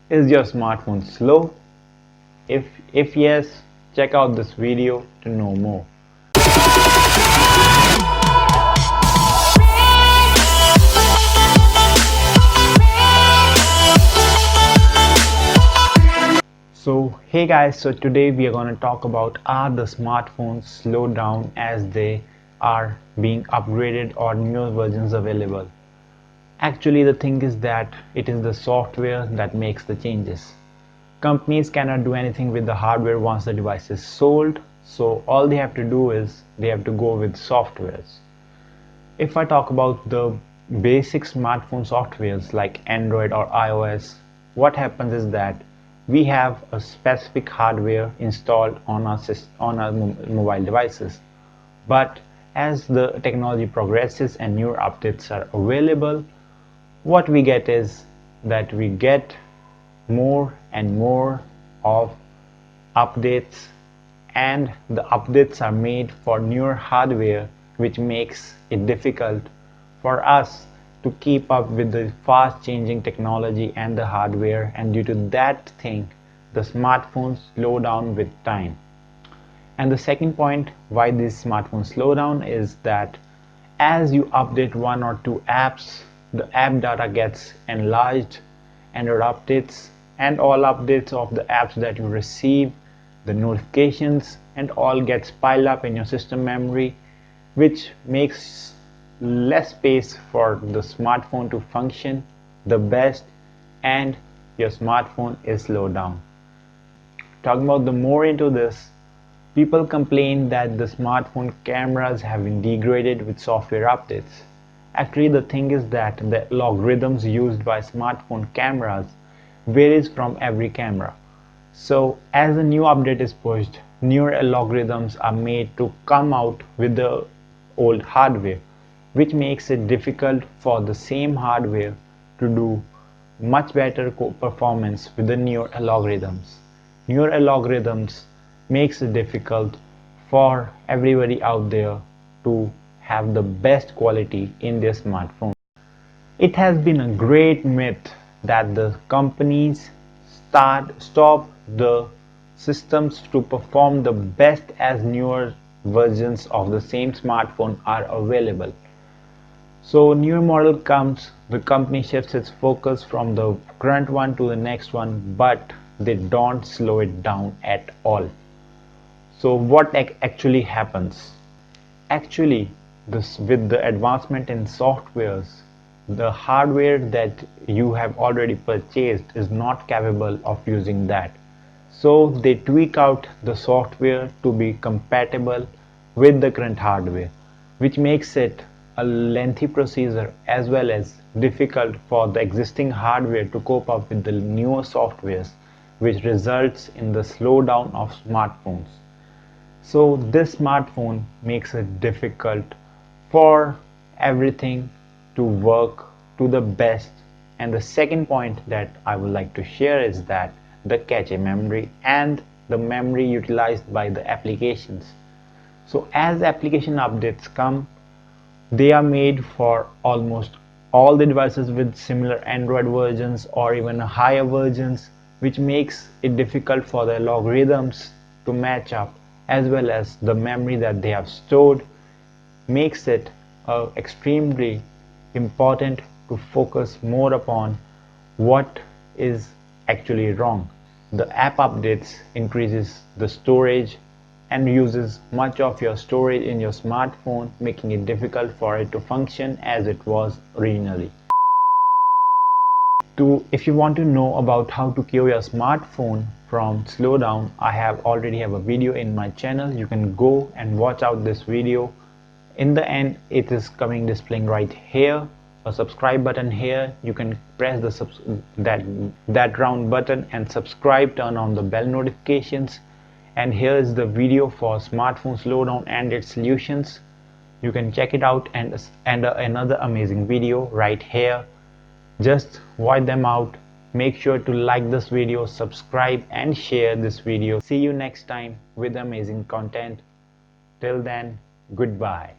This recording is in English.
Is your smartphone slow? If yes, check out this video to know more. So hey guys, so today we are going to talk about are the smartphones slow down as they are being upgraded or newer versions available. Actually, the thing is that it is the software that makes the changes. Companies cannot do anything with the hardware once the device is sold, so all they have to do is they have to go with softwares. If I talk about the basic smartphone softwares like Android or iOS, what happens is that we have a specific hardware installed on our mobile devices. But as the technology progresses and newer updates are available, what we get is that we get more and more of updates, and the updates are made for newer hardware, which makes it difficult for us to keep up with the fast changing technology and the hardware, and due to that thing the smartphones slow down with time. And the second point why these smartphones slow down is that as you update one or two apps, the app data gets enlarged, and your updates and all updates of the apps that you receive, the notifications and all gets piled up in your system memory, which makes less space for the smartphone to function the best, and your smartphone is slowed down. Talking about the more into this, people complain that the smartphone cameras have been degraded with software updates. Actually, the thing is that the algorithms used by smartphone cameras varies from every camera. So as a new update is pushed, newer algorithms are made to come out with the old hardware, which makes it difficult for the same hardware to do much better performance with the newer algorithms. Newer algorithms makes it difficult for everybody out there to have the best quality in their smartphone. It has been a great myth that the companies stop the systems to perform the best as newer versions of the same smartphone are available. So newer model comes, the company shifts its focus from the current one to the next one, but they don't slow it down at all. So what actually happens? Actually, with the advancement in softwares, the hardware that you have already purchased is not capable of using that. So they tweak out the software to be compatible with the current hardware, which makes it a lengthy procedure as well as difficult for the existing hardware to cope up with the newer softwares, which results in the slowdown of smartphones. So this smartphone makes it difficult for everything to work to the best. And the second point that I would like to share is that the cache memory and the memory utilized by the applications. So as application updates come, they are made for almost all the devices with similar Android versions or even higher versions, which makes it difficult for the algorithms to match up, as well as the memory that they have stored makes it extremely important to focus more upon what is actually wrong. The app updates increases the storage and uses much of your storage in your smartphone, making it difficult for it to function as it was originally. If you want to know about how to cure your smartphone from slowdown, I already have a video in my channel. You can go and watch out this video. In the end, it is displaying right here, a subscribe button here. You can press that round button and subscribe, turn on the bell notifications, and here is the video for smartphone slowdown and its solutions. You can check it out, and another amazing video right here. Just watch them out. Make sure to like this video, subscribe and share this video. See you next time with amazing content. Till then, goodbye.